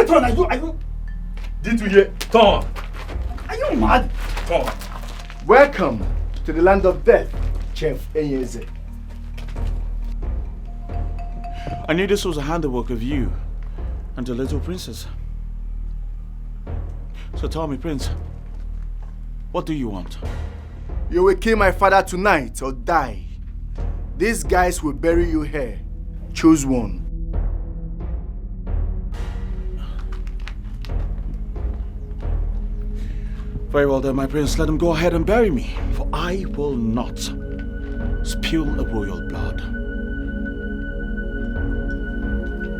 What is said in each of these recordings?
turn. Are you? Did you hear? Turn. Are you mad? Turn. Welcome to the land of death, Chef Enyeze. I knew this was a handiwork of you and the little princess. So tell me, Prince, what do you want? You will kill my father tonight or die. These guys will bury you here. Choose one. Very well then, my prince, let him go ahead and bury me, for I will not spill the royal blood.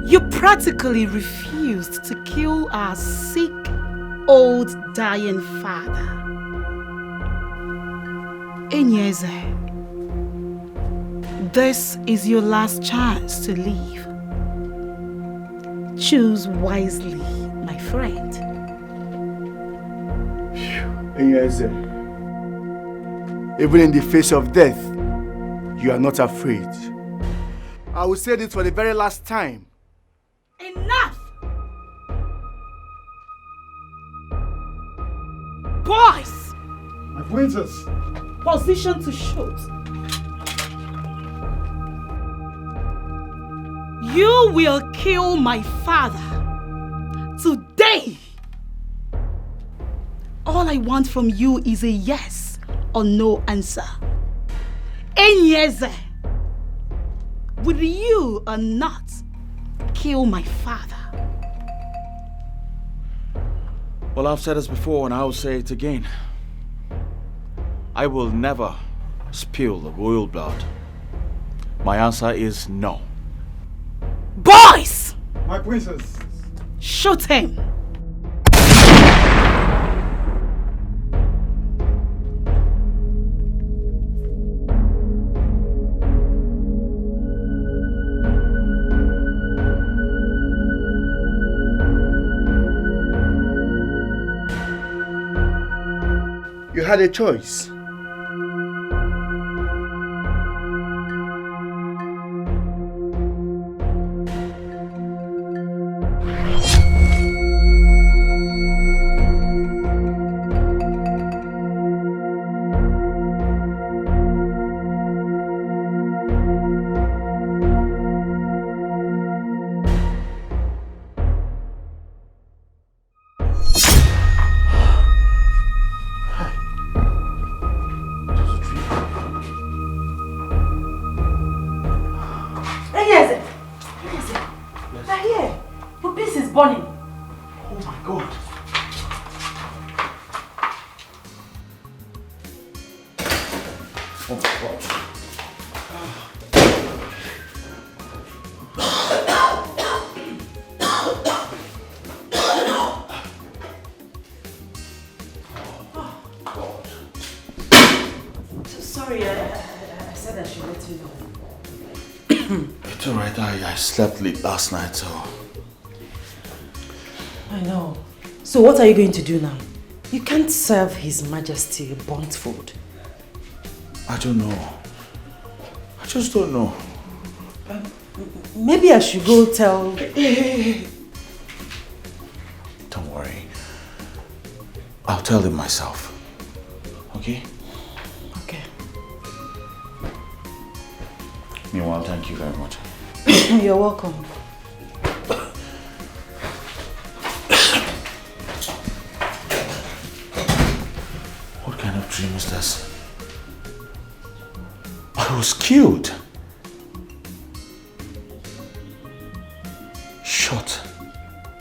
You practically refused to kill our sick, old, dying father. Enyeze, this is your last chance to leave. Choose wisely, my friend. Enyeze, even in the face of death, you are not afraid. I will say this for the very last time. Enough! Boys! My princess. Position to shoot. You will kill my father today. All I want from you is a yes or no answer. Enyeze, will you or not kill my father? Well, I've said this before and I'll say it again. I will never spill the royal blood. My answer is no. Boys! My princess. Shoot him! You had a choice. I slept late last night, so... I know. So what are you going to do now? You can't serve His Majesty burnt food. I don't know. I just don't know. Maybe I should go tell... Don't worry. I'll tell him myself. Okay? Okay. Meanwhile, thank you very much. You're welcome. What kind of dream is this? I was killed. Shot.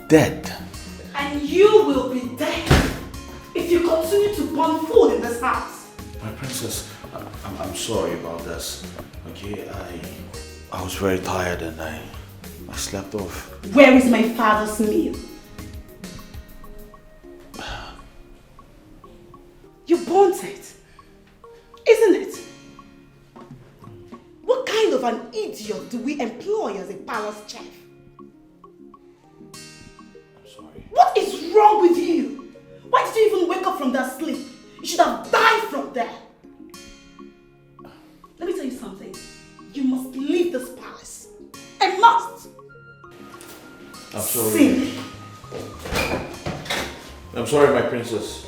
Dead. And you will be dead if you continue to burn food in this house. My princess, I'm sorry about this. Okay, I was very tired and I slept off. Where is my father's meal? You burnt it, isn't it? What kind of an idiot do we employ as a palace chef? I'm sorry. What is wrong with you? Why did you even wake up from that sleep? You should have died from there. Let me tell you something. You must leave this palace. I must. I'm sorry. Silly. I'm sorry, my princess.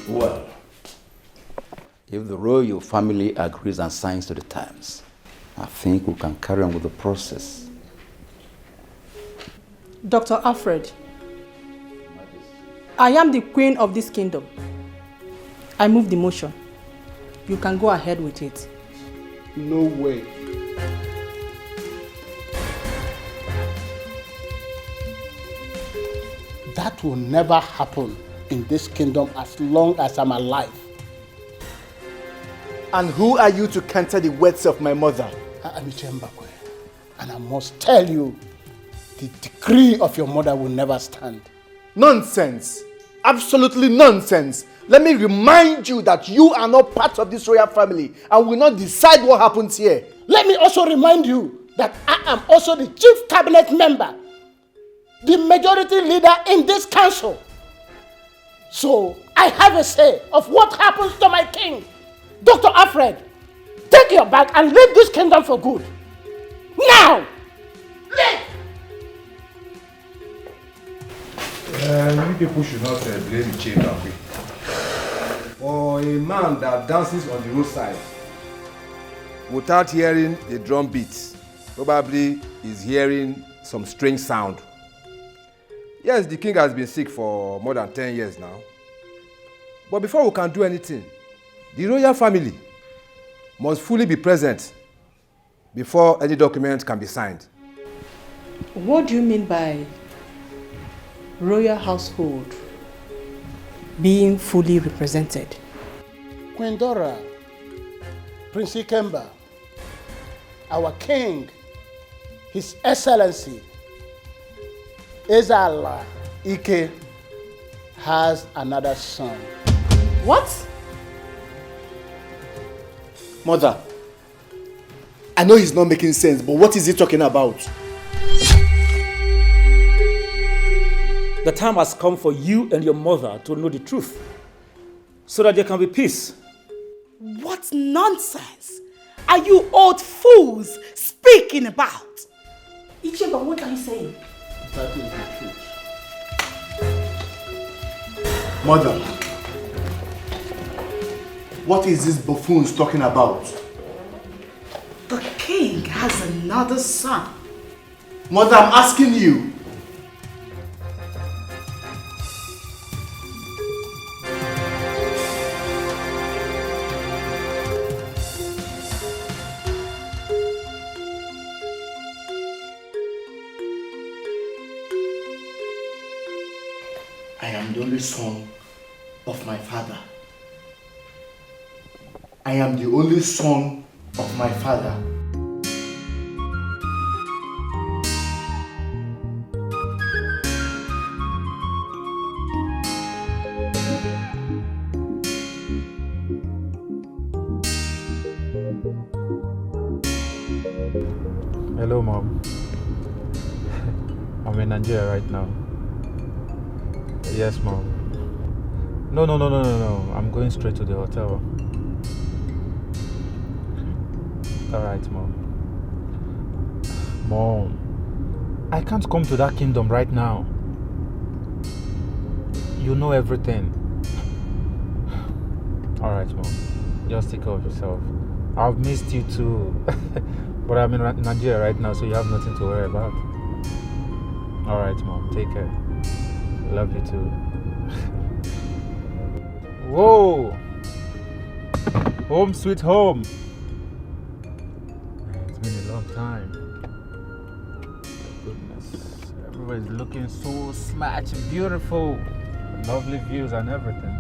Well, if the royal family agrees and signs to the terms, I think we can carry on with the process. Dr. Alfred, I am the queen of this kingdom. I move the motion. You can go ahead with it. No way. That will never happen in this kingdom as long as I'm alive. And who are you to counter the words of my mother? I am Chembakwe, and I must tell you, the decree of your mother will never stand. Nonsense. Absolutely nonsense. Let me remind you that you are not part of this royal family and will not decide what happens here. Let me also remind you that I am also the chief cabinet member, the majority leader in this council. So I have a say of what happens to my king. Dr. Alfred, take your bag and leave this kingdom for good. Now! Leave! You people should not blame Chembakwe. Or a man that dances on the roadside without hearing the drum beats, probably is hearing some strange sound. Yes, the king has been sick for more than 10 years now. But before we can do anything, the royal family must fully be present before any document can be signed. What do you mean by royal household being fully represented? Queen Dora, Prince Ikemba, our king, His Excellency, Ezala Ike, has another son. What? Mother, I know he's not making sense, but what is he talking about? The time has come for you and your mother to know the truth, so that there can be peace. What nonsense are you old fools speaking about? Icheba, what are you saying? That is the truth. Mother, what is this buffoons talking about? The king has another son. Mother, I'm asking you. I am the only son of my father. I am the only son of my father. Hello, Mom. I'm in Nigeria right now. Yes, Mom. No. I'm going straight to the hotel. Alright, Mom. Mom, I can't come to that kingdom right now. You know everything. Alright, Mom. Just take care of yourself. I've missed you too. But I'm in Nigeria right now, so you have nothing to worry about. Alright, Mom. Take care. Love you too. Whoa! Home sweet home. It's been a long time. Goodness. Everybody's looking so smashed, beautiful. Lovely views and everything.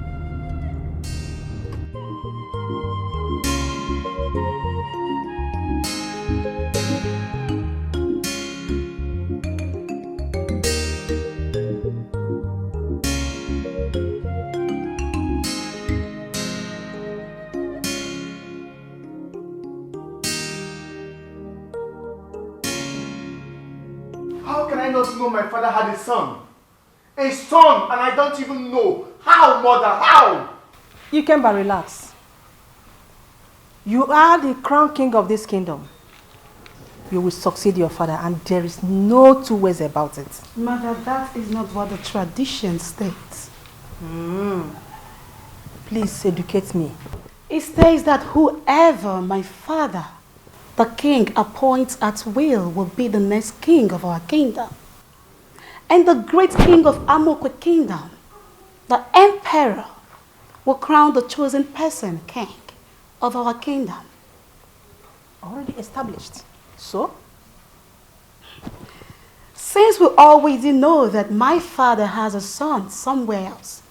I not know my father had a son? A son, and I don't even know. How, mother? How? Ikemba, relax. You are the crown king of this kingdom. You will succeed your father, and there is no two ways about it. Mother, that is not what the tradition states. Please educate me. It states that whoever my father, the king, appoints at will be the next king of our kingdom. And the great king of Amokwe kingdom, the emperor, will crown the chosen person king of our kingdom. Already established. So? Since we already know that my father has a son somewhere else,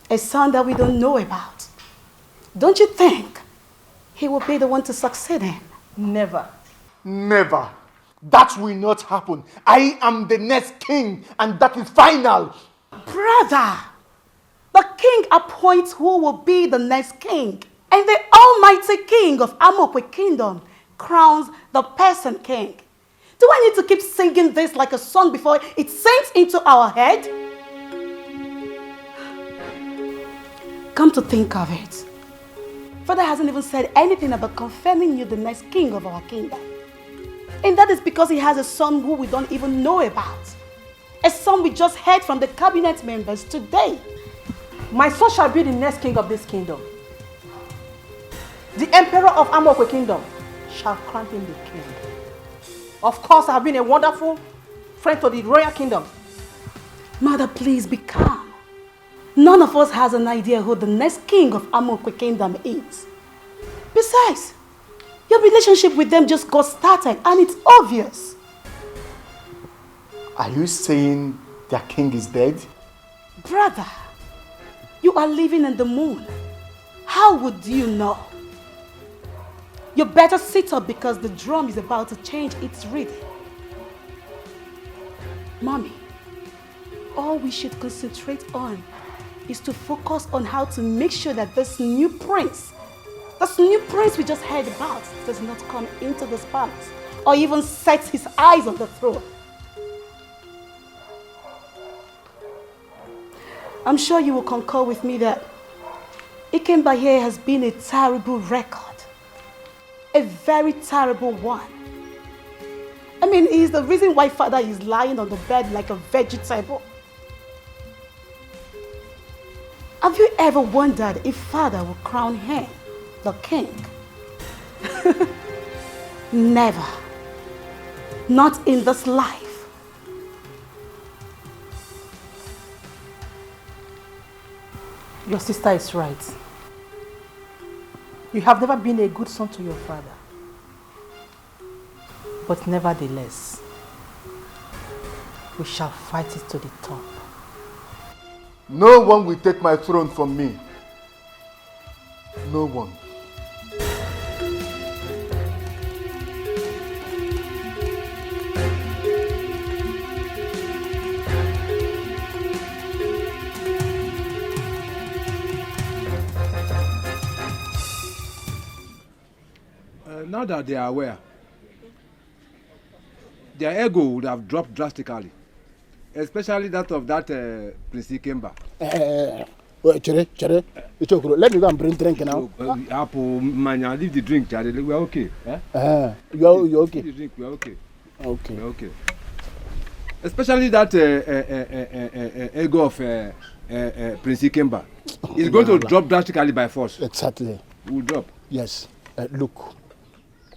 a son that we don't know about, don't you think he will be the one to succeed him? Never. Never. That will not happen. I am the next king, and that is final. Brother, the king appoints who will be the next king, and the almighty king of Amokwe kingdom crowns the person king. Do I need to keep singing this like a song before it sinks into our head? Come to think of it, Father hasn't even said anything about confirming you the next king of our kingdom. And that is because he has a son who we don't even know about. A son we just heard from the cabinet members today. My son shall be the next king of this kingdom. The emperor of Amokwe kingdom shall crown him the king. Of course, I have been a wonderful friend to the royal kingdom. Mother, please be calm. None of us has an idea who the next king of Amokwe kingdom is. Besides, your relationship with them just got started and it's obvious. Are you saying their king is dead? Brother, you are living in the moon. How would you know? You better sit up because the drum is about to change its rhythm. Mommy, all we should concentrate on is to focus on how to make sure that this new prince we just heard about does not come into this palace or even sets his eyes on the throne. I'm sure you will concur with me that Ikemba here has been a terrible record. A very terrible one. I mean, he's the reason why Father is lying on the bed like a vegetable. Have you ever wondered if Father will crown him the king? Never. Not in this life. Your sister is right. You have never been a good son to your father. But nevertheless, we shall fight it to the top. No one will take my throne from me. No one. Now that they are aware, their ego would have dropped drastically, especially that of that Prince Ikemba. Chere, let me go and bring drink now. Apple, man, leave the drink, Charlie. We're okay. You're okay. Leave the drink, we're okay. Okay. We're okay. Especially that ego of Prince Ikemba. It's going to drop drastically by force. Exactly. Will drop. Yes. Look,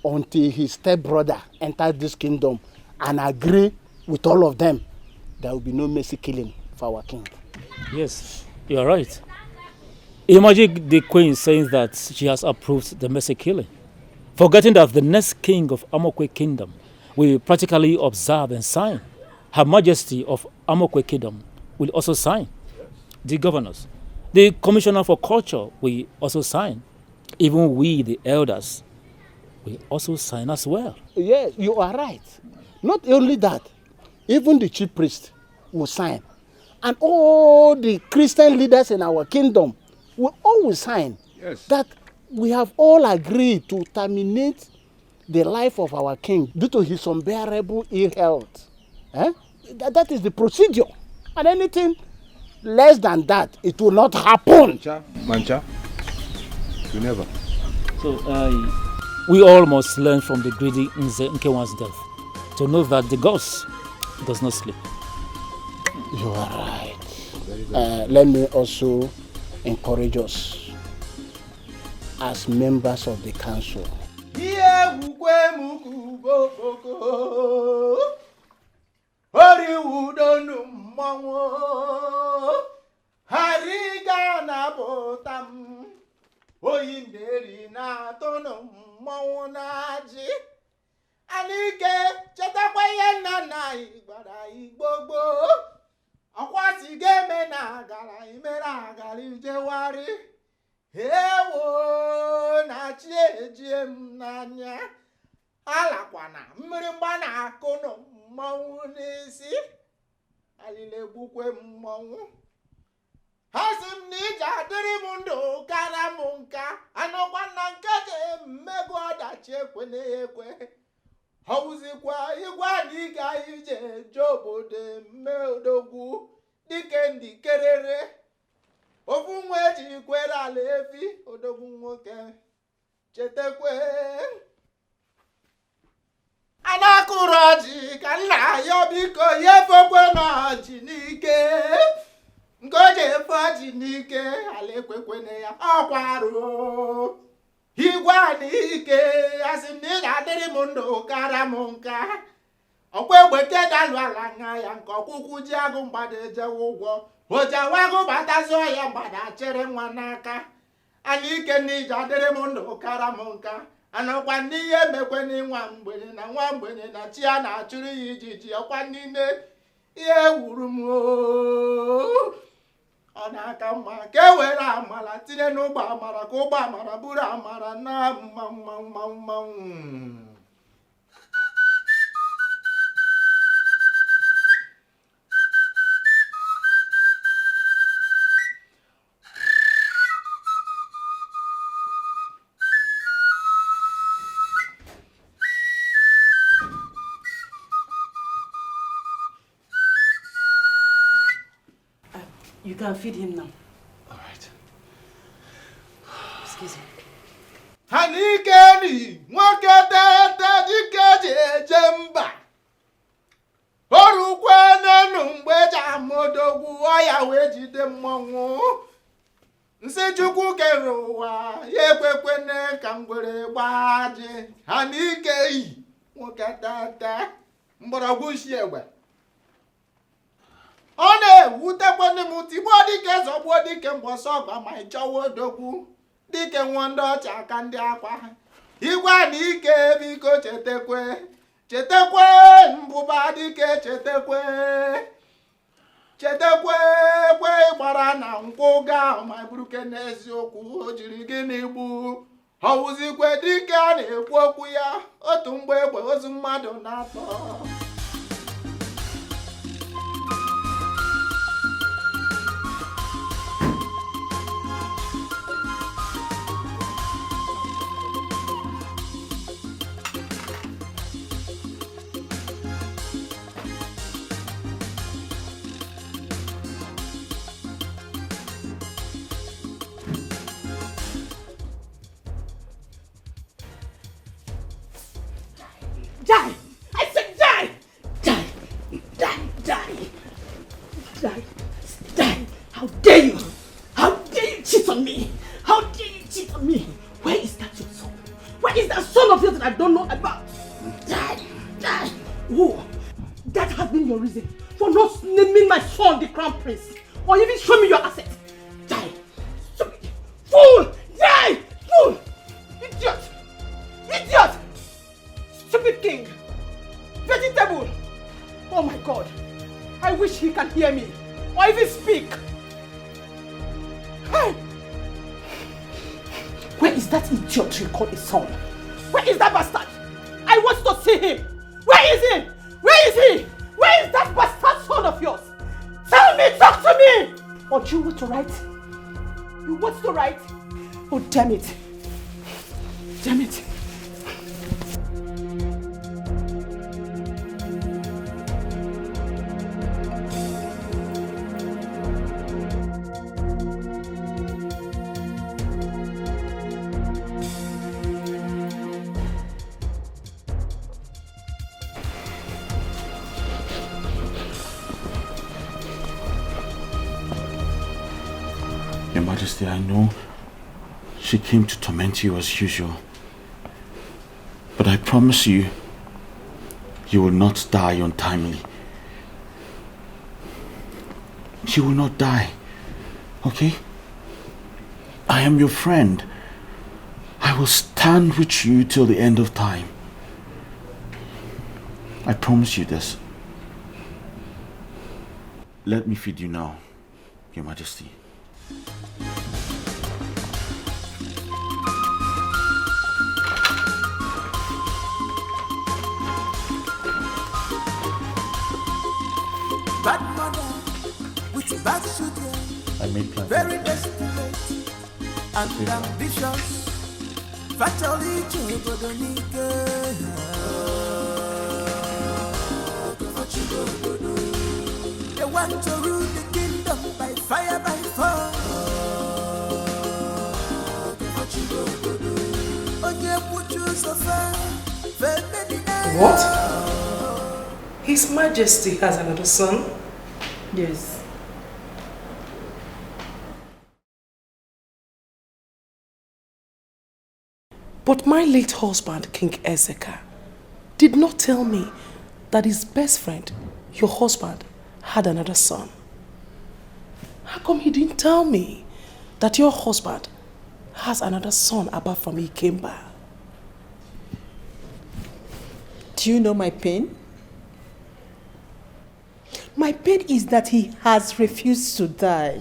until his stepbrother enters this kingdom and agree with all of them, there will be no mercy killing for our king. Yes, you are right. Imagine the queen saying that she has approved the mercy killing, forgetting that the next king of Amokwe kingdom will practically observe and sign. Her Majesty of Amokwe kingdom will also sign. The governors, the commissioner for culture will also sign. Even we, the elders, will also sign as well. Yes, you are right. Not only that, even the chief priest will sign. And all the Christian leaders in our kingdom will always sign. Yes. That we have all agreed to terminate the life of our king due to his unbearable ill health. That is the procedure. And anything less than that, it will not happen. Mancha, you never. So we all must learn from the greedy Nze Nkewan's death to know that the gods does not sleep. You are right. Let me also encourage us as members of the council. Oyinderi na tono mmanwụ na-ajị Anike chetakwa ihe nna nna anyị gwara Igbogbo ọkwasị ga-eme na agara imere agara ijewari ewo na chi ejie m n'anya alakwana mmiri mgba na-akụ nụ mmanwụ n'isi alile gbukwe mmanwụ Hasim ni jadiri mundo kara munka anokwa na nke je mmego ọdachi ekwene ekwe Hawuzikwa igwa dịka ije jobode mmedogwu dike ndị kerere ofu nwe ji kwere ala efi odogwu nwoke chetekwe anakụrụ ọjị ka nna ya biko yefekwe n'ọjị n'ike Ngoje faji nike alekwekwene ya ọkwarụ Igwa nike asimni adịrị mundo karamunka Ọkwa dalu ala nga ya nke ọkwụkwụ ji agụ mgbada ejewe ụgwọ Ojawago batazo ya mgbada chere nwa n'aka Anike n'ije adịrị mundo karamunka Anọkwa n'ihe mekwene nwa mgbenye na chi a na-achụrụ ya ijiji ọkwa n'ime ihe wuru m ọ na-aka mma ka e were amara tinye n'ụgbọ amara ka ụgbọ amara bụrụ amara na mmanwụ You can feed him now. All right. Excuse me. Hanikeni nwoke tete dike ji eje mba orukwe n'enu mgbe ji amodogwu ọya wee jide mmọnwụ Nsị Chukwu kere ụwa ya ekwekwene ka ngwere gbaji Hanike nwoke tete mgbọrọgwụ isi egbe Ọ na-ewutekwanị m tigbuo dike zọgbuo dike mbọsọ ọgba ma ịchọwa odogwu dike nwa ndị ọcha aka ndị akwa Igwe Anike biko chetekwe mbụba dike chetekwe kwe gbara na nkwụ ga ma buruke n'eziokwu o jiri gịnị gbu Ọwụzikwe dike a na-ekwu okwu ya otu mgbe egbe ozu mmadụ na-atọ Die! I said die! Die! Die! How dare you! How dare you cheat on me! How dare you cheat on me! Where is that your son? Where is that son of yours that I don't know about? Die! Oh, that has been your reason for not naming my son the crown prince or even show me your assets. Die! Stupid! Fool! Die! Fool! Idiot! Stupid king! Vegetable! Oh my God! I wish he can hear me or even speak! Hey! Where is that idiot you call a son? Where is that bastard? I want to see him! Where is he? Where is he? Where is that bastard son of yours? Tell me! Talk to me! Or do you want to write? You want to write? Oh damn it! Damn it! Majesty, I know she came to torment you as usual. But I promise you, you will not die untimely. You will not die, okay? I am your friend. I will stand with you till the end of time. I promise you this. Let me feed you now, Your Majesty. Bad mother with bad children, I made plans. very desperate and ambitious. Fatally they want to rule the kingdom by fire, by force. What? His Majesty has another son? Yes. But my late husband, King Ezeka, did not tell me that his best friend, your husband, had another son. How come he didn't tell me that your husband has another son apart from Ikemba? Do you know my pain? My pain is that he has refused to die.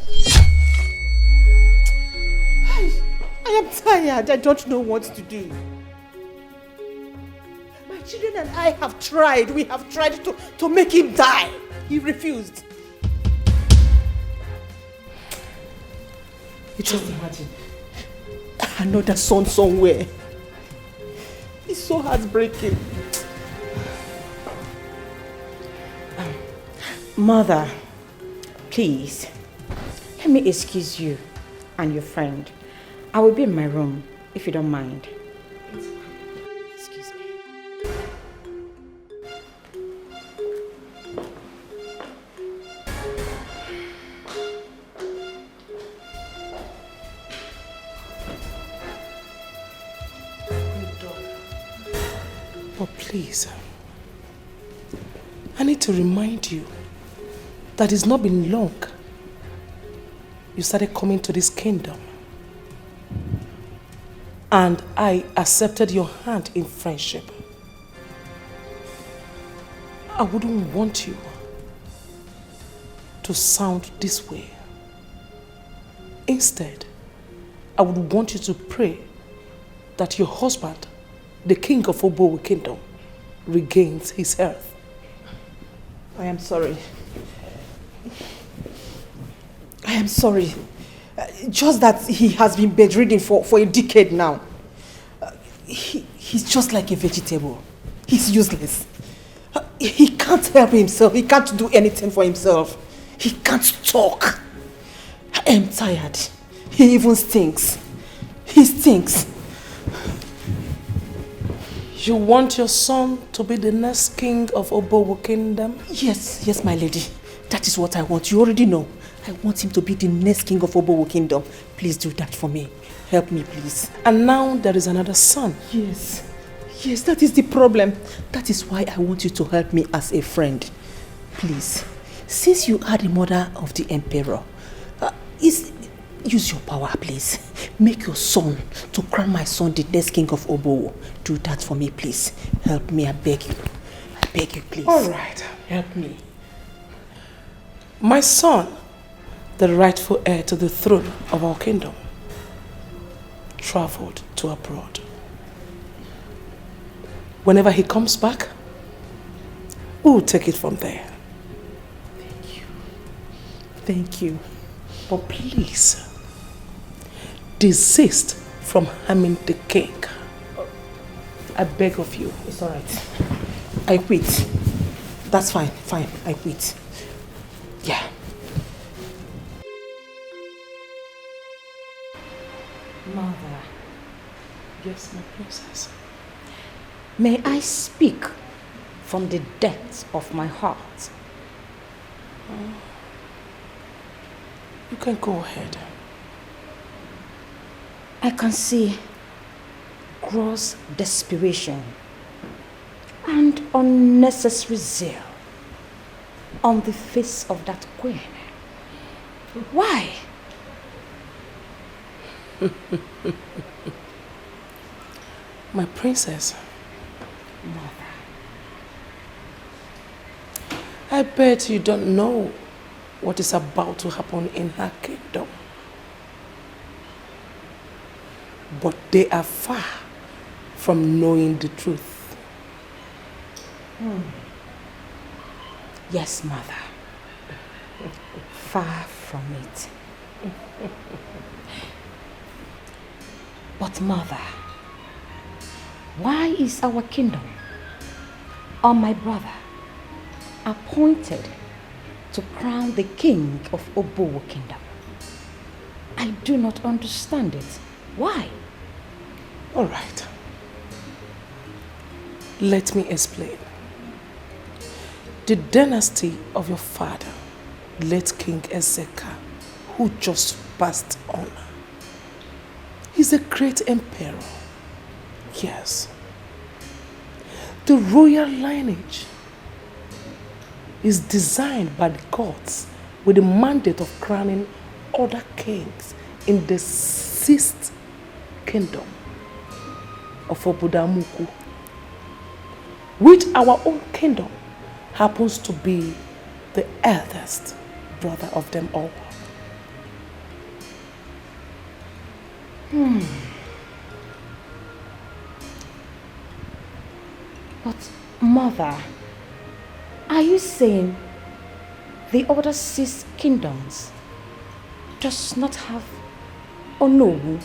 I am tired. I don't know what to do. My children and I have tried. We have tried to make him die. He refused. Just imagine. Another son somewhere. It's so heartbreaking. Mother, please, let me excuse you and your friend. I will be in my room, if you don't mind. Excuse me. But please, I need to remind you that it's not been long you started coming to this kingdom. And I accepted your hand in friendship. I wouldn't want you to sound this way. Instead, I would want you to pray that your husband, the king of Obowo Kingdom, regains his health. I am sorry. I am sorry. Just that he has been bedridden for a decade now. He's just like a vegetable. He's useless. He can't help himself. He can't do anything for himself. He can't talk. I am tired. He even stinks. He stinks. You want your son to be the next king of Obowo Kingdom? Yes, my lady. That is what I want. You already know. I want him to be the next king of Obowo Kingdom. Please do that for me. Help me, please. And now there is another son. Yes, that is the problem. That is why I want you to help me as a friend. Please, since you are the mother of the emperor, use your power, please. Make your son to crown my son the next king of Obowo. Do that for me, please. Help me, I beg you. I beg you, please. All right, help me. My son, the rightful heir to the throne of our kingdom, traveled to abroad. Whenever he comes back, we'll take it from there. Thank you. Thank you. But please, desist from harming the king. I beg of you. It's all right. I quit. That's fine. I quit. Yeah. Mother. Yes, my princess. May I speak from the depths of my heart? You can go ahead. I can see gross desperation and unnecessary zeal on the face of that queen. Why? My princess. Mother. I bet you don't know what is about to happen in her kingdom. But they are far from knowing the truth. Yes, Mother. Far from it. But Mother, why is our kingdom, or my brother, appointed to crown the king of Obowo kingdom? I do not understand it. Why? All right. Let me explain. The dynasty of your father, late King Ezeka, who just passed on, is a great emperor. Yes. The royal lineage is designed by the gods with the mandate of crowning other kings in the 6th kingdom of Obodamuku, which our own kingdom happens to be the eldest brother of them all. But Mother, are you saying the other 6 kingdoms does not have Onowu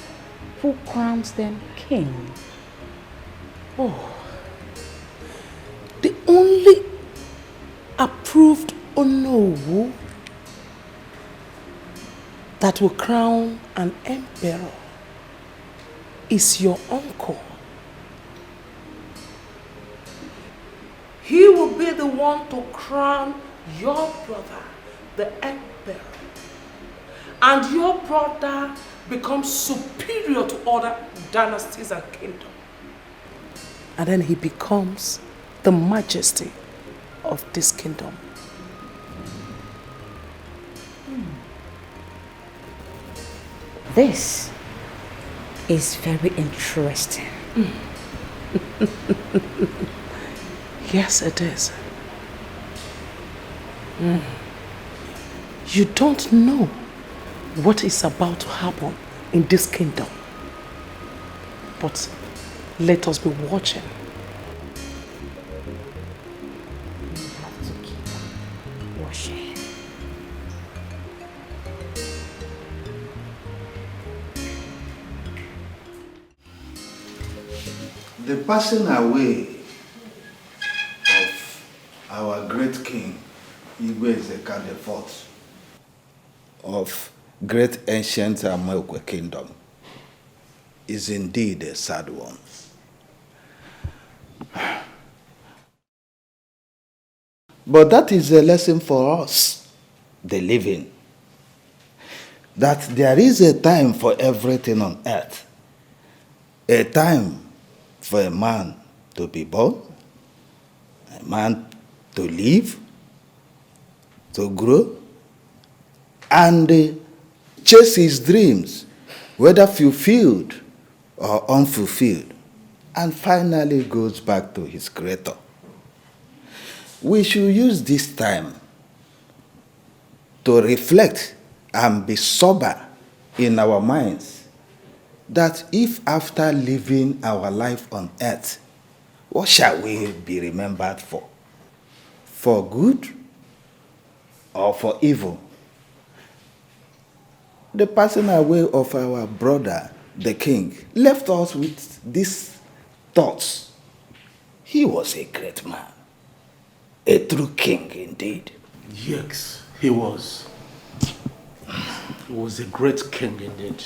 who crowns them king? Oh, the only approved Onowu that will crown an emperor is your uncle. He will be the one to crown your brother, the emperor. And your brother becomes superior to other dynasties and kingdoms. And then he becomes the majesty of this kingdom. This is very interesting. Yes, it is. You don't know what is about to happen in this kingdom. But let us be watching. We have to keep watching. The passing away of our great king, Igwe Ezeka IV, of great ancient Amoekwe kingdom, is indeed a sad one. But that is a lesson for us, the living, that there is a time for everything on earth, a time for a man to be born, a man to live, to grow, and chase his dreams, whether fulfilled or unfulfilled, and finally goes back to his creator. We should use this time to reflect and be sober in our minds that if after living our life on earth, what shall we be remembered for? For good or for evil? The passing away of our brother, the king, left us with these thoughts. He was a great man, a true king indeed. Yes, he was. He was a great king indeed.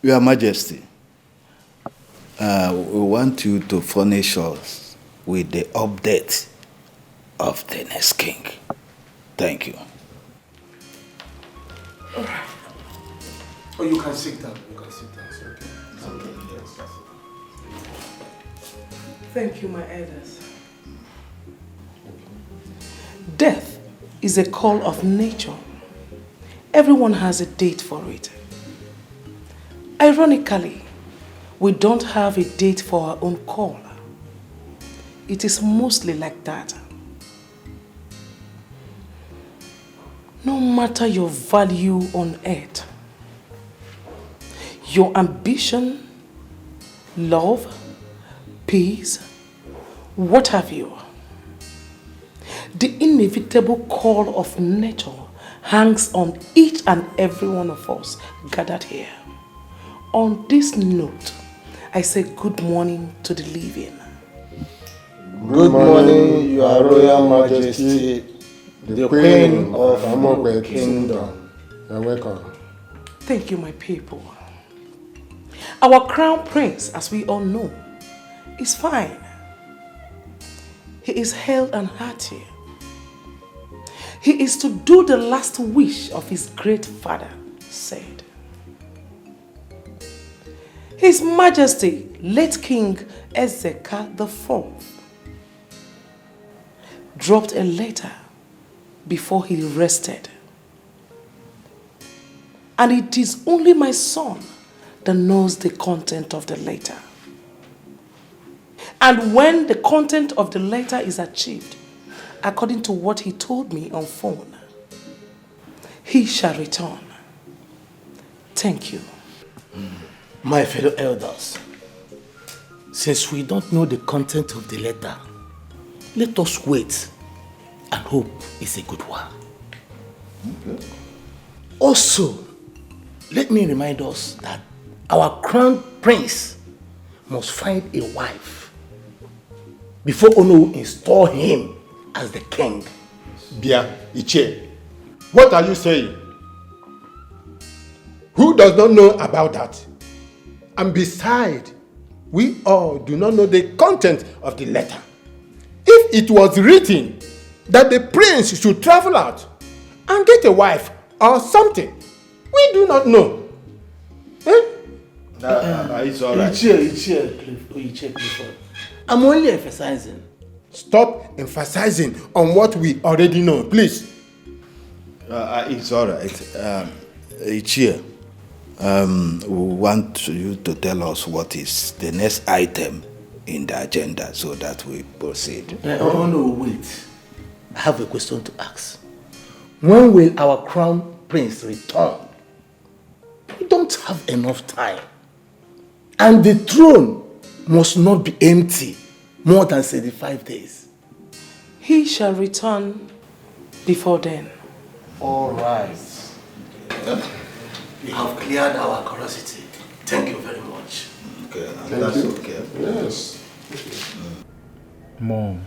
Your Majesty, we want you to furnish us with the update of the next king. Thank you. Alright. Oh, you can sit down. You can sit down. It's okay. It's okay. Yes. Thank you, my elders. Death is a call of nature. Everyone has a date for it. Ironically, we don't have a date for our own call. It is mostly like that. No matter your value on earth, your ambition, love, peace, what have you, the inevitable call of nature hangs on each and every one of us gathered here. On this note, I say good morning to the living. Good morning, Your Royal Majesty, the Queen of Amokwe Kingdom. You're welcome. Thank you, my people. Our crown prince, as we all know, is fine. He is hale and hearty. He is to do the last wish of his great father said. His Majesty, late King Ezeka IV, dropped a letter before he rested. And it is only my son that knows the content of the letter. And when the content of the letter is achieved, according to what he told me on phone, he shall return. Thank you. My fellow elders, since we don't know the content of the letter, let us wait and hope it's a good one. Okay. Also, let me remind us that our crown prince must find a wife before Ono will install him as the king. Bia, Ichie, what are you saying? Who does not know about that? And besides, we all do not know the content of the letter. If it was written that the prince should travel out and get a wife or something, we do not know. Eh? It's all right. Ichie, I'm only emphasizing. Stop emphasizing on what we already know, please. It's all right. Ichie, we want you to tell us what is the next item in the agenda so that we proceed. Oh no, wait. I have a question to ask. When will our crown prince return? We don't have enough time. And the throne must not be empty more than 75 days. He shall return before then. All right. You have cleared our curiosity. Thank you very much. Okay, and that's okay. Yes. Mom,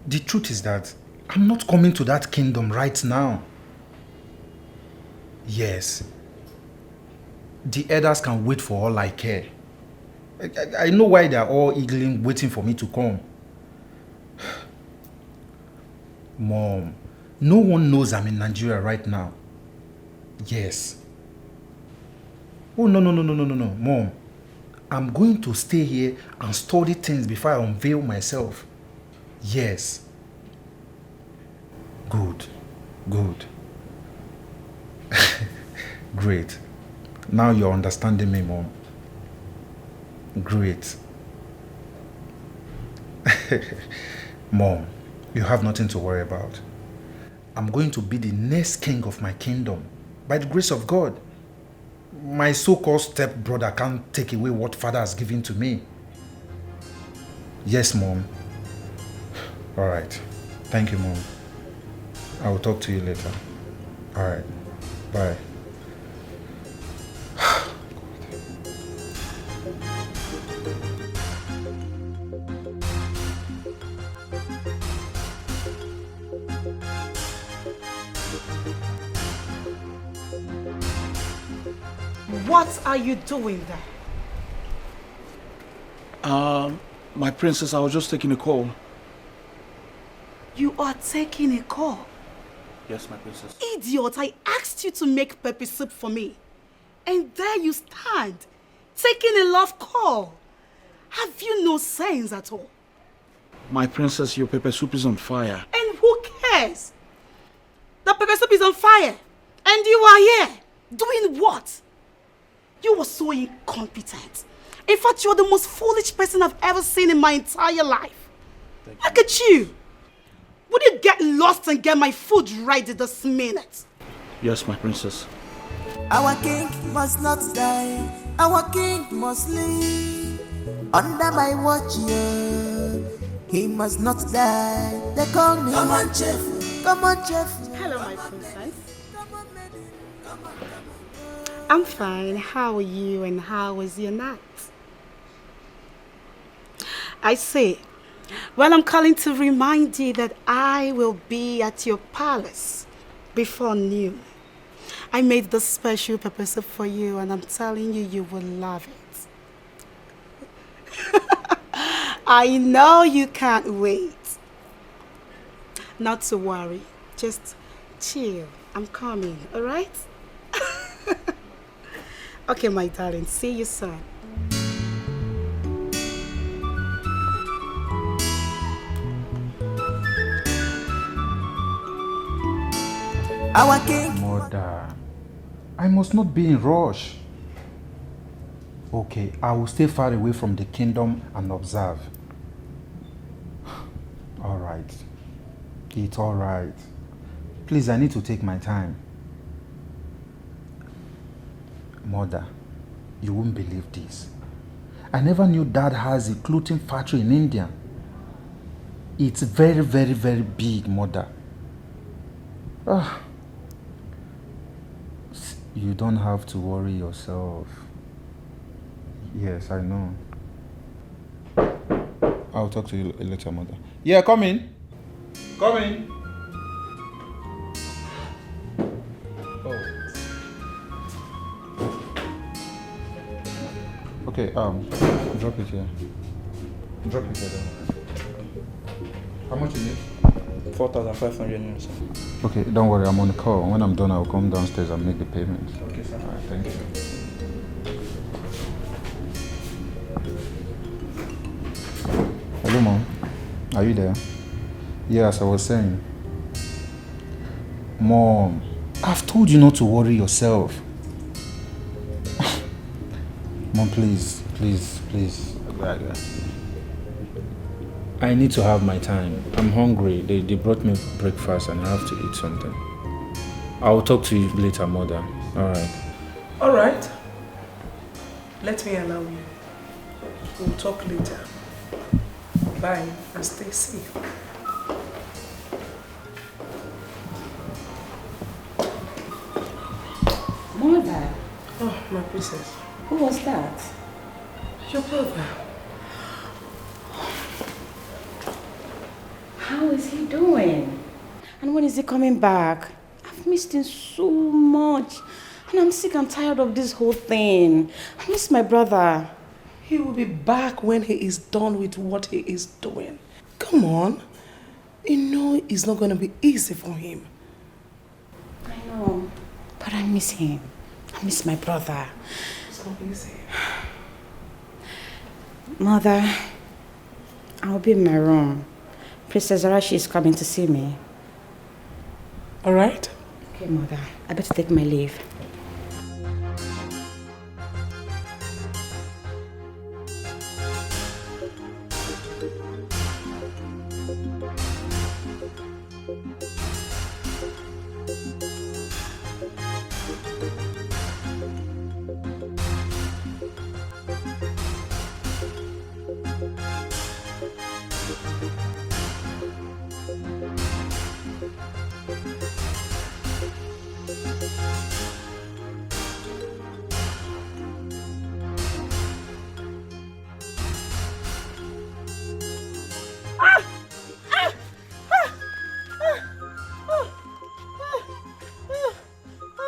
the truth is that I'm not coming to that kingdom right now. Yes. The elders can wait for all I care. I know why they are all eagerly waiting for me to come. Mom, no one knows I'm in Nigeria right now. Yes. Oh, no. Mom, I'm going to stay here and study things before I unveil myself. Yes. Good. Great. Now you're understanding me, Mom. Great. Mom, you have nothing to worry about. I'm going to be the next king of my kingdom by the grace of God. My so-called stepbrother can't take away what Father has given to me. Yes, Mom. All right. Thank you, Mom. I will talk to you later. All right. Bye. What are you doing there? My princess, I was just taking a call. You are taking a call? Yes, my princess. Idiot, I asked you to make pepper soup for me. And there you stand, taking a love call. Have you no sense at all? My princess, your pepper soup is on fire. And who cares? The pepper soup is on fire. And you are here. Doing what? You were so incompetent. In fact, you are the most foolish person I've ever seen in my entire life. Look at you. Would you get lost and get my food ready this minute? Yes, my princess. Our king must not die. Our king must live. Under my watch, yeah. He must not die. They call me. Come on, Chef. Come on, Chef. Hello, my princess. I'm fine. How are you and how was your night? I say, well, I'm calling to remind you that I will be at your palace before noon. I made this special pepper soup for you and I'm telling you, you will love it. I know you can't wait. Not to worry, just chill. I'm coming, all right? Okay, my darling, see you soon. Our king. Mother, I must not be in rush. Okay, I will stay far away from the kingdom and observe. All right. It's all right. Please, I need to take my time. Mother, you won't believe this. I never knew Dad has a clothing factory in India. It's very, very, very big, Mother. You don't have to worry yourself. Yes, I know. I'll talk to you later, Mother. Yeah, come in. Come in. Oh. Okay, drop it here. Drop it here. How much you need? 4,500 naira, sir. Okay, don't worry, I'm on the call. When I'm done, I'll come downstairs and make the payment. Okay, sir. All right, thank you. Hello, Mom. Are you there? Yes, I was saying. Mom, I've told you not to worry yourself. Mom, please, please, please. I need to have my time. I'm hungry. They brought me breakfast and I have to eat something. I'll talk to you later, Mother. All right. All right. Let me allow you. We'll talk later. Bye and stay safe. Mother. Oh, my princess. Who was that? Your brother. How is he doing? And when is he coming back? I've missed him so much. And I'm sick and tired of this whole thing. I miss my brother. He will be back when he is done with what he is doing. Come on. You know it's not going to be easy for him. I know. But I miss him. I miss my brother. It's not easy. Mother, I'll be in my room. Princess Arashi is coming to see me. All right? Okay, Mother. I better take my leave.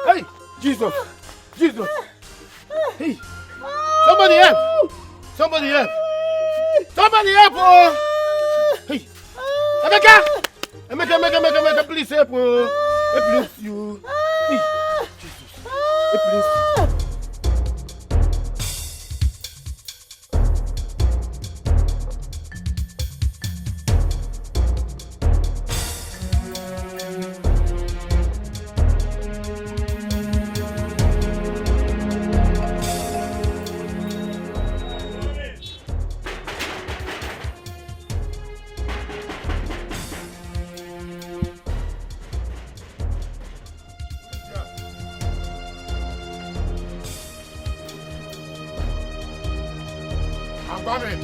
Hey, Jesus! Jesus! Hey! Somebody help! Somebody help! Somebody help! Oh! Hey! Emeka! Emeka, please help! Oh! Please, you. Jesus. Please. I'm coming.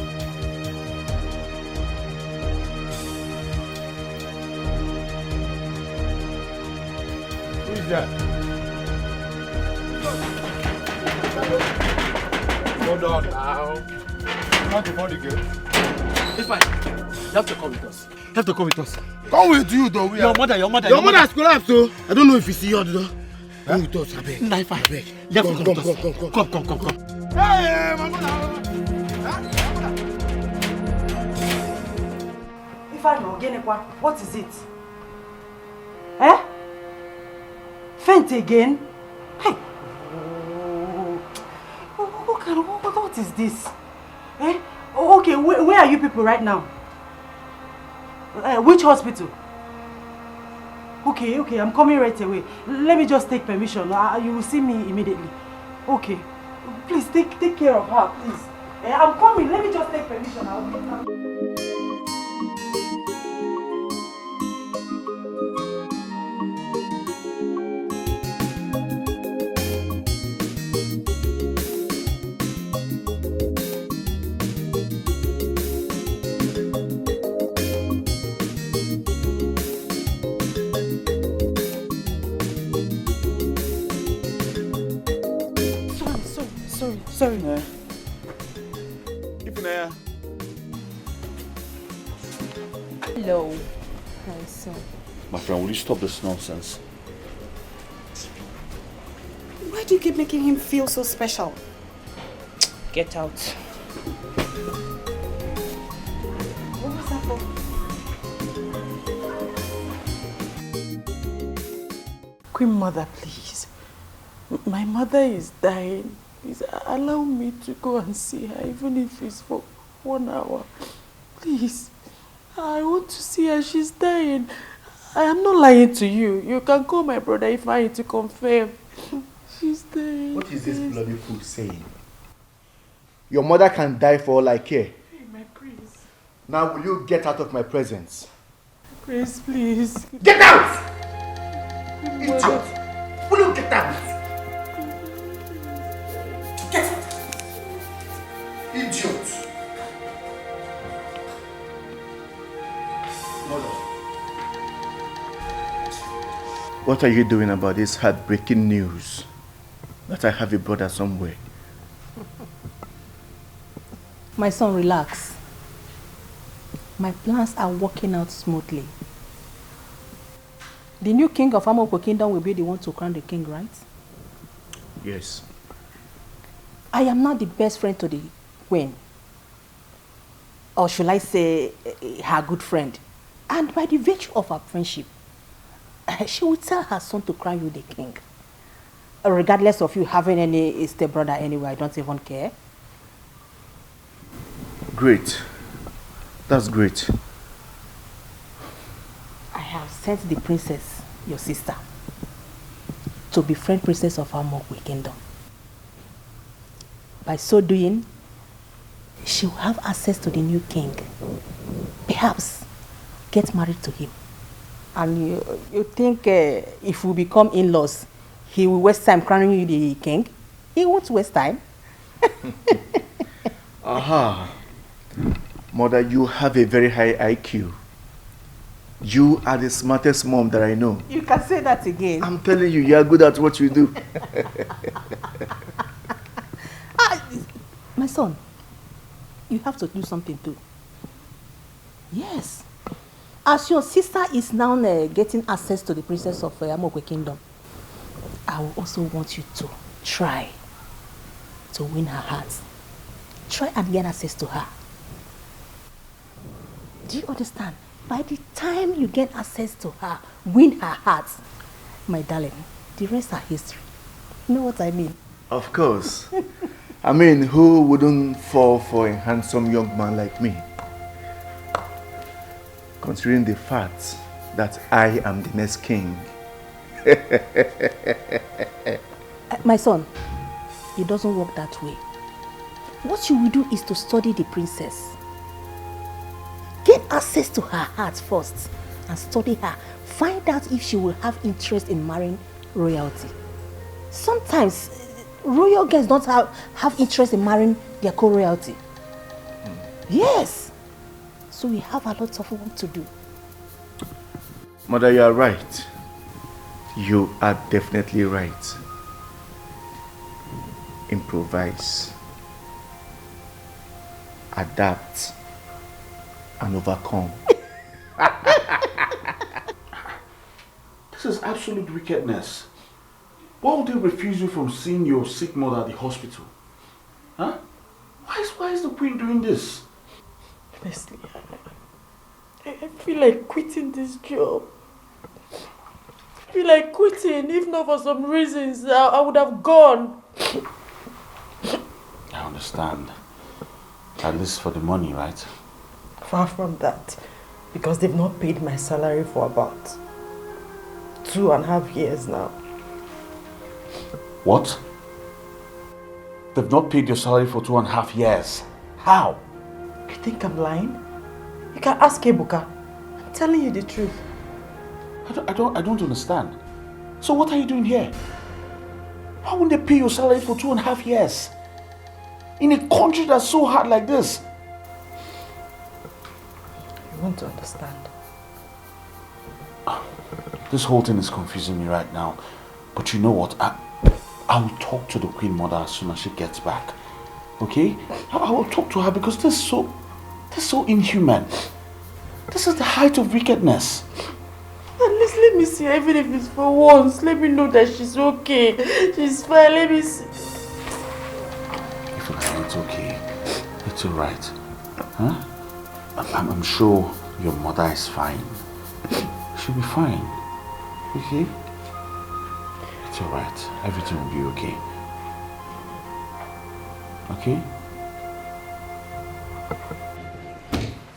Who is that? Hold on now. Not before the gate. It's fine. You have to come with us. You have to come with us. Come with you, though. Your mother. Your mother has collapsed, so I don't know if you see your door. Come with us, I beg. Knife, I beg. You have to come with us. Come. Hey, my mother. What is it? Eh? Faint again? Hey! What is this? Eh? Okay, where are you people right now? Which hospital? Okay, I'm coming right away. Let me just take permission. You will see me immediately. Okay. Please, take care of her, please. I'm coming. Let me just take permission. I'll be back. Sorry. Hello. Hi, son. My friend, will you stop this nonsense? Why do you keep making him feel so special? Get out. What was that for? Queen Mother, please. My mother is dying. Please allow me to go and see her, even if it's for 1 hour. Please. I want to see her. She's dying. I am not lying to you. You can call my brother if I need to confirm. She's dying. What is this bloody fool saying? Your mother can die for all I care. Hey, my prince. Now will you get out of my presence? Prince, please. Get out! Idiot! Will you get out? Get out! Idiot! What are you doing about this heartbreaking news that I have a brother somewhere? My son, relax. My plans are working out smoothly. The new king of Amoko Kingdom will be the one to crown the king, right? Yes. I am now the best friend to the queen. Or should I say, her good friend. And by the virtue of our friendship, she will tell her son to crown you the king. Regardless of you having any stepbrother anyway, I don't even care. Great. That's great. I have sent the princess, your sister, to befriend princess of Amokwe Kingdom. By so doing, she will have access to the new king. Perhaps get married to him. And you think if we become in-laws, he will waste time crowning you the king? He won't waste time. Aha. Mother, you have a very high IQ. You are the smartest mom that I know. You can say that again. I'm telling you, you are good at what you do. My son, you have to do something too. Yes. As your sister is now getting access to the princess of Amokwe Kingdom, I will also want you to try to win her heart. Try and get access to her. Do you understand? By the time you get access to her, win her heart, My darling, the rest are history. You know what I mean? Of course. I mean, who wouldn't fall for a handsome young man like me? Considering the fact that I am the next king. My son, it doesn't work that way. What you will do is to study the princess. Get access to her heart first and study her. Find out if she will have interest in marrying royalty. Sometimes royal girls don't have interest in marrying their co-royalty. Yes. So we have a lot of work to do. Mother, you are right. You are definitely right. Improvise, adapt, and overcome. This is absolute wickedness. Why would they refuse you from seeing your sick mother at the hospital? Huh? Why is the queen doing this? Honestly, I feel like quitting this job. I feel like quitting. If not for some reasons, I would have gone. I understand. At least for the money, right? Far from that. Because they've not paid my salary for about 2.5 years now. What? They've not paid your salary for 2.5 years. How? You think I'm lying? You can ask Ebuka. I'm telling you the truth. I don't understand. So what are you doing here? Why wouldn't they pay your salary for 2.5 years? In a country that's so hard like this? You want to understand? This whole thing is confusing me right now. But you know what? I will talk to the Queen Mother as soon as she gets back. Okay? I will talk to her because this is so inhuman. This is the height of wickedness. At least let me see her, even if it's for once. Let me know that she's okay. She's fine. Let me see. It's okay. It's alright. Huh? I'm sure your mother is fine. She'll be fine. Okay? It's alright. Everything will be okay. Okay?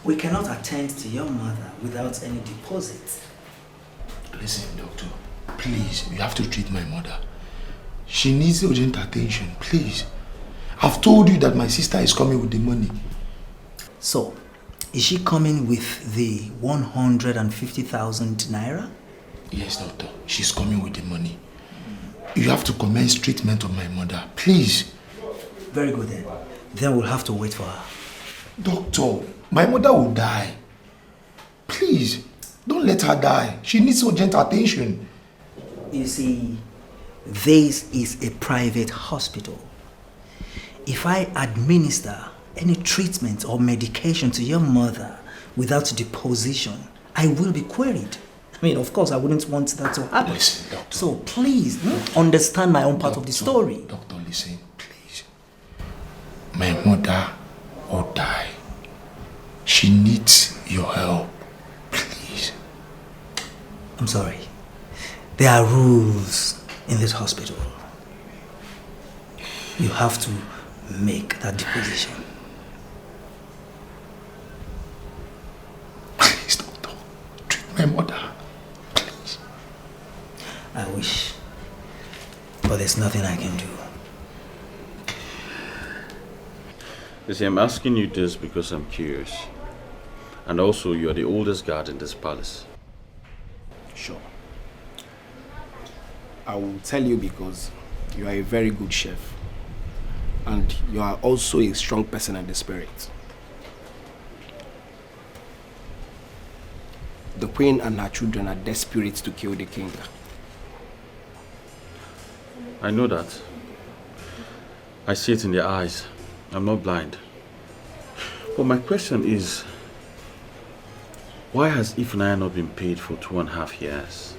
We cannot attend to your mother without any deposit. Listen, doctor. Please, you have to treat my mother. She needs urgent attention, please. I've told you that my sister is coming with the money. So, is she coming with the 150,000 naira? Yes, doctor. She's coming with the money. You have to commence treatment of my mother, please. Very good then. Then we'll have to wait for her. Doctor, my mother will die. Please, don't let her die. She needs urgent attention. You see, this is a private hospital. If I administer any treatment or medication to your mother without deposition, I will be queried. I mean, of course, I wouldn't want that to happen. Listen, doctor. So please, understand my own part of the story. Doctor, listen, please. My mother will die. She needs your help. Please. I'm sorry. There are rules in this hospital. You have to make that deposition. Please, doctor. Treat my mother. Please. I wish. But there's nothing I can do. You see, I'm asking you this because I'm curious. And also, you are the oldest guard in this palace. Sure. I will tell you because you are a very good chef. And you are also a strong person in the spirit. The queen and her children are desperate to kill the king. I know that. I see it in their eyes. I'm not blind. But my question is, why has Ifunanya not been paid for 2.5 years?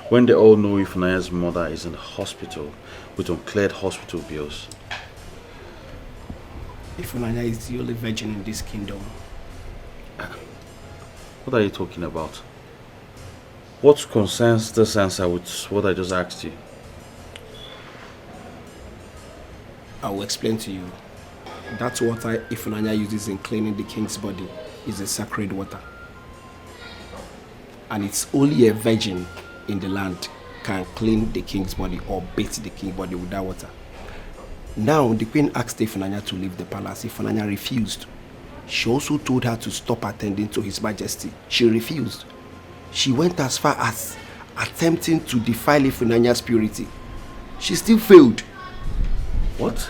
When they all know Ifunanya's mother is in the hospital with uncleared hospital bills. Ifunanya is the only virgin in this kingdom. What are you talking about? What concerns this answer with what I just asked you? I will explain to you. That water Ifunanya uses in cleaning the king's body is a sacred water. And it's only a virgin in the land can clean the king's body or bathe the king's body with that water. Now, the queen asked Ifunanya to leave the palace. Ifunanya refused. She also told her to stop attending to his majesty. She refused. She went as far as attempting to defile Ifunanya's purity. She still failed. What?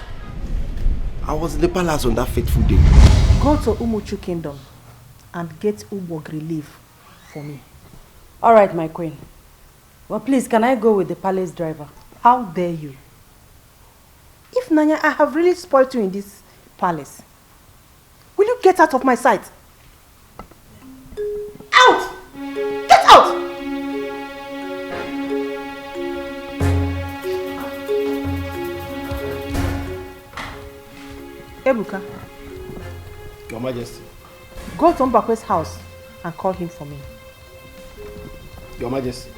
I was in the palace on that fateful day. Go to Umuchu Kingdom and get Ubog relief for me. All right, my queen. Well, please, can I go with the palace driver? How dare you? If Nanya, I have really spoiled you in this palace. Will you get out of my sight? Out! Get out! Ebuka. Your Majesty. Go to Mbakwe's house and call him for me. Your Majesty.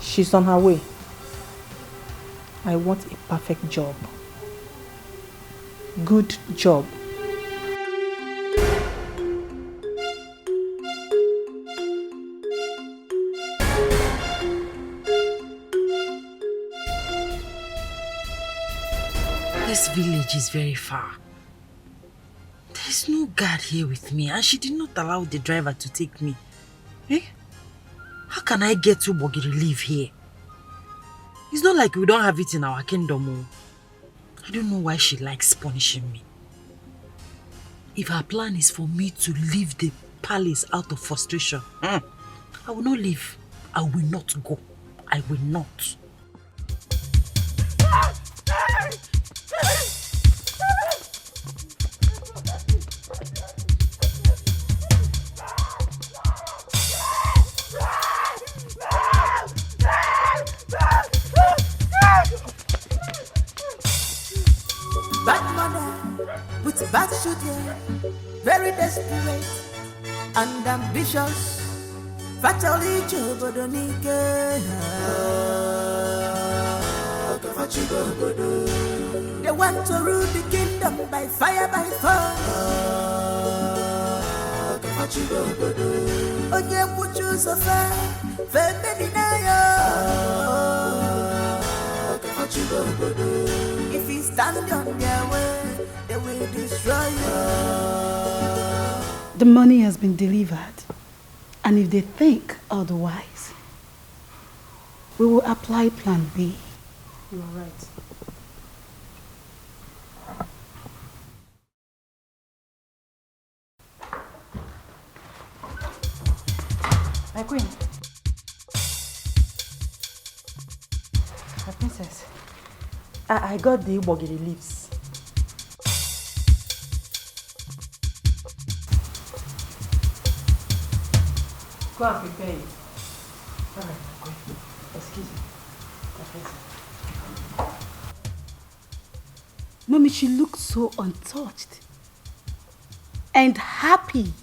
She's on her way. I want a perfect job. Good job. This village is very far. There's no guard here with me, and she did not allow the driver to take me. Eh? How can I get to Bogi relief here? It's not like we don't have it in our kingdom. I don't know why she likes punishing me. If her plan is for me to leave the palace out of frustration, I will not leave. I will not go. I will not. Bad mother with bad children, very desperate and ambitious. Fatally Jobodonike. They want to rule the kingdom by fire, by force. Oye Puchu Sofa, if you stand on their way, they will destroy you. The money has been delivered, and if they think otherwise, we will apply plan B. You are right. My queen. My princess. I got the Ubogiri leaves. Go and prepare it. All right, my queen. Excuse me. My princess. Mommy, she looks so untouched and happy.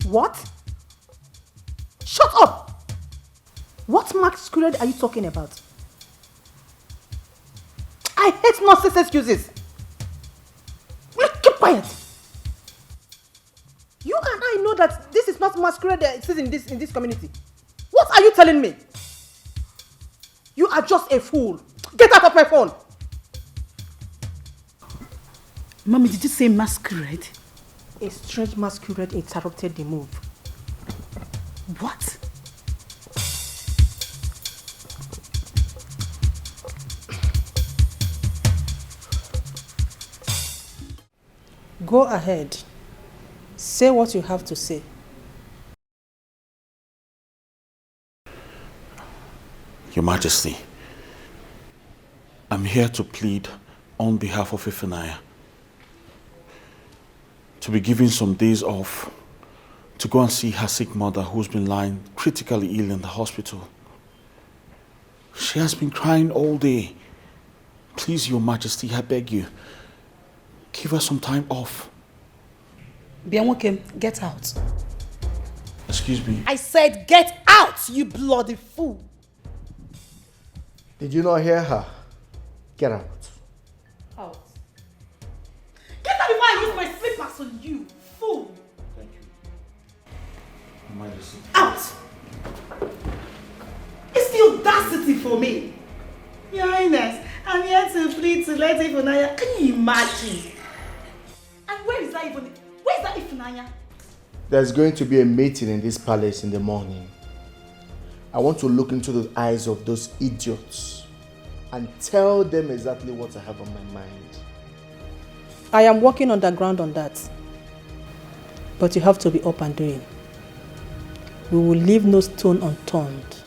What? Shut up! What masquerade are you talking about? I hate nonsense excuses. Will you keep quiet? You and I know that this is not masquerade that exists in this community. What are you telling me? You are just a fool. Get out of my phone. Mommy, did you say masquerade? A strange masquerade interrupted the move. What? Go ahead. Say what you have to say. Your Majesty, I'm here to plead on behalf of Ifunanya. to be given some days off to go and see her sick mother who's been lying critically ill in the hospital. She has been crying all day. Please, Your Majesty, I beg you, give her some time off. Bianwokem, get out. Excuse me. I said get out, you bloody fool. Did you not hear her? Get out. Out. Get out before I use my slippers on you, fool. Thank you. Your Majesty. Out. It's the audacity for me. Your Highness, I'm here to plead to let Ifunanya. Can you imagine? And where is that Ifunanya? There's going to be a meeting in this palace in the morning. I want to look into the eyes of those idiots and tell them exactly what I have on my mind. I am working underground on that. But you have to be up and doing. We will leave no stone unturned.